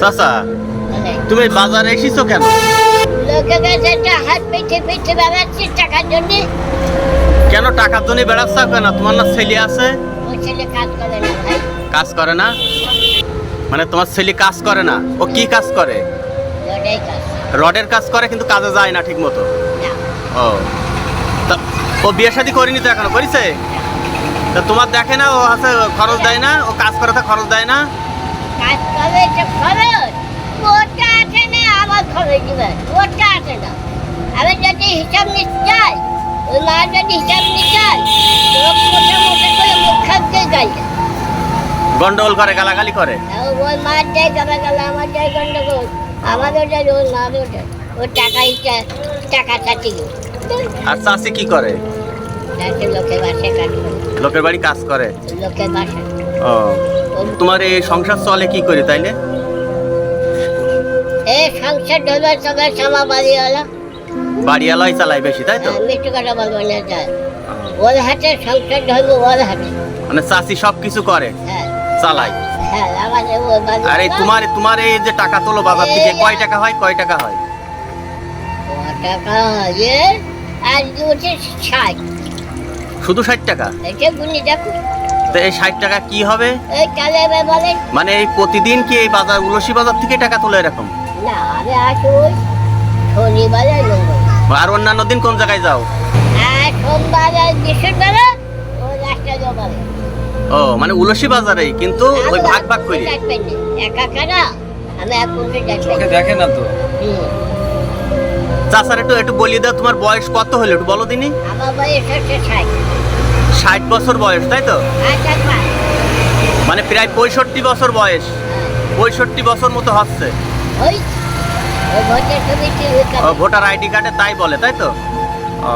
চাচা, তুমি বাজারে এসেছো কেন? লোকের কাছে একটা হাত পেতে পেতে বেড়াচ্ছি টাকার জন্য। কেন টাকার জন্য বেড়াচ্ছ কেন? তোমার না ছেলে আছে? ওই ছেলে কাজ করে না ভাই। কাজ করে না মানে তোমার ছেলে কাজ করে না? ও কি কাজ করে? রোডের কাজ। রডের কাজ করে, কিন্তু কাজে যায় না ঠিক মতো। না, ও তা ও বিয়ে শাদী করেনি তো এখনো? করেছে? তা তোমার দেখে না ও আছে খরচ দেয় না? ও কাজ করে তা খরচ দেয় না? কাজ করে তো খরচ। ওটা আছে না আমার খরচ দিবে, ওটা আছে না। আমি যদি হিসাব নিতে চাই, ওই মা যদি হিসাব নিতে চাই, লোক মোটা মোটা করে মুখ খাচ্ছে গাইছে। গন্ডগোল করে, গালাগালি করে। ওই মার যায় গলা গলা, আমার যায় গন্ডগোল। আমাদের যায় ওই মারও যায়। ওর টাকা হিসাব টাকা চাটি গেল। আর চাষি কি করে? তাতে লোকের বাসায় কাজ করে। লোকের বাড়ি কাজ করে। লোকের বাসায়। ও তোমার এই সংসার চলে কি করে তাইলে? এই সংসার ধরবার সবার সামা বাড়ি হলো। বাড়িওয়ালাই চালায় বেশি, তাই তো? মিষ্টি কথা বলবো না, যায় ওর হাতে সংসার ধরবো, ওর হাতে। মানে চাষি সব কিছু করে, হ্যাঁ চালায়। হ্যাঁ, আমাদের ওই বাড়ি আর এই তোমার এই যে টাকা তোলো বাজার থেকে, কয় টাকা হয়? কয় টাকা হয়? টাকা ইয়ে আর দুটো 60। শুধু 60 টাকা? এটা গুনি দেখো। তো এই 60 টাকা কি হবে? এই কালে বলে মানে এই প্রতিদিন কি এই বাজার উলসি বাজার থেকে টাকা তোলে এরকম? না, আমি আসি ওই শনিবার আর মঙ্গলবার। আর অন্যান্য দিন কোন জায়গায় যাও? আর সোমবার আর বৃহস্পতিবার ওই রাস্তা জবাবে। ও মানে উলসি বাজারেই, কিন্তু ওই ভাগ ভাগ করে। একা কারা আমি এখন ওকে দেখে না তো। চাচার একটু বলিয়ে দাও, তোমার বয়স কত হলো একটু বলো দিনি। আমার বয়স হচ্ছে 60। 60 বছর বয়স, তাই তো? আচ্ছা, মানে প্রায় 65 বছর বয়স। 65 বছর মতো হচ্ছে। ওই ওই ভোটের ছবি ও ভোটার আইডি কার্ডে তাই বলে, তাই তো? ও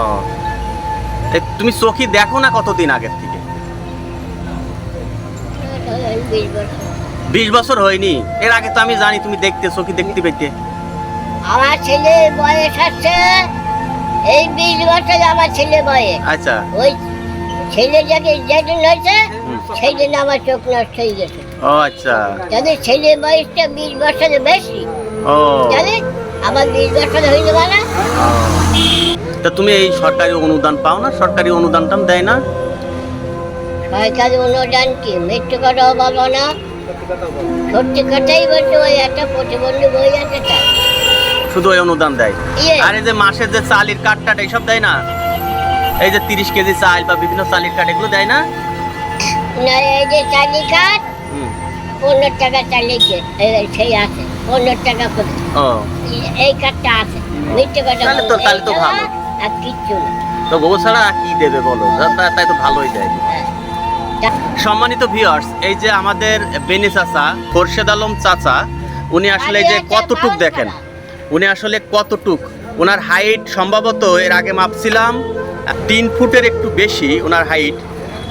তুমি চোখে দেখো না কতদিন আগের থেকে? 20 বছর হয়নি? এর আগে তো আমি জানি তুমি দেখতে, চোখে দেখতে পেতে। আমার ছেলে বয়স আছে এই 20 বছর। আমার ছেলে বয়স। আচ্ছা। ওই ছেলে যাকে যেদিন হয়েছে সেই দিন আমার চোখ নষ্ট হয়ে গেছে। ও আচ্ছা। যদি ছেলে বয়সটা 20 বছরের বেশি, ও জানি আমার 20 বছর হয়ে যাবে না। তা তুমি এই সরকারি অনুদান পাও না? সরকারি অনুদানটা দেয় না? সরকারি অনুদান কি? মৃত্যু কথাও বলবো না, সত্যি কথাই বলছো। ওই একটা প্রতিবন্ধী বই আছে তাই শুধু ওই অনুদান দেয়? ইয়ে। আর এই যে মাসের যে চালের কার্ডটা এইসব দেয় না? এই যে 30 কেজি চাল বা বিভিন্ন চালের কার্ড এগুলো দেয় না? না, এই যে চালি কাঠ 15 টাকা চালিয়েছে, সেই আছে 15 টাকা করে। ও এই কাঠটা আছে। মৃত্যু কথা তাহলে তো ভালো। আর কিচ্ছু না। তো বউ ছাড়া আর কি দেবে বলো? তাই তো ভালোই দেয়। হ্যাঁ। সম্মানিত ভিউয়ার্স, এই যে আমাদের বেনি চাচা, খোরশেদ আলম চাচা, উনি আসলে যে কতটুক দেখেন, উনি আসলে কতটুক, ওনার হাইট সম্ভবত এর আগে মাপছিলাম 3 ফুটের একটু বেশি ওনার হাইট।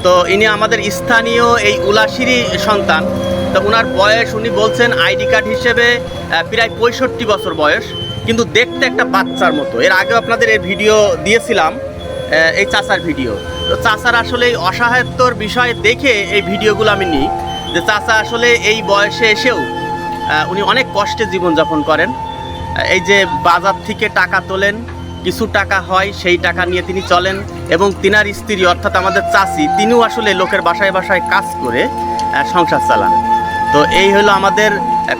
তো ইনি আমাদের স্থানীয় এই উলাশিরি সন্তান। তো ওনার বয়স উনি বলছেন আইডি কার্ড হিসেবে প্রায় 65 বছর বয়স, কিন্তু দেখতে একটা বাচ্চার মতো। এর আগে আপনাদের এই ভিডিও দিয়েছিলাম, এই চাচার ভিডিও। তো চাচার আসলে এই অসহায়ত্বর বিষয়ে দেখে এই ভিডিওগুলো আমি নিই, যে চাচা আসলে এই বয়সে এসেও উনি অনেক কষ্টে জীবনযাপন করেন। এই যে বাজার থেকে টাকা তোলেন, কিছু টাকা হয় সেই টাকা নিয়ে তিনি চলেন, এবং তিনার স্ত্রী অর্থাৎ আমাদের চাচি, তিনিও আসলে লোকের বাসায় বাসায় কাজ করে সংসার চালান। তো এই হলো আমাদের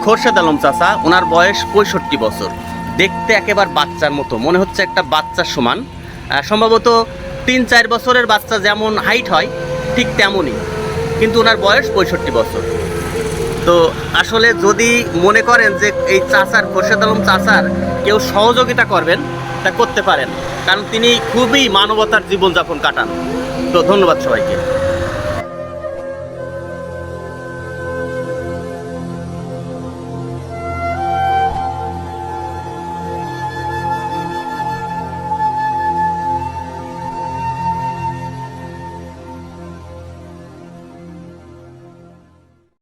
খোরশেদ আলম চাচা। ওনার বয়স 65 বছর, দেখতে একেবারে বাচ্চার মতো, মনে হচ্ছে একটা বাচ্চার সমান। সম্ভবত 3-4 বছরের বাচ্চা যেমন হাইট হয় ঠিক তেমনই, কিন্তু ওনার বয়স 65 বছর। তো আসলে যদি মনে করেন যে এই চাচার, খোরশেদ আলম চাচার কেউ সহযোগিতা করবেন, তা করতে পারেন, কারণ তিনি খুবই মানবতার জীবনযাপন কাটান। তো ধন্যবাদ সবাইকে।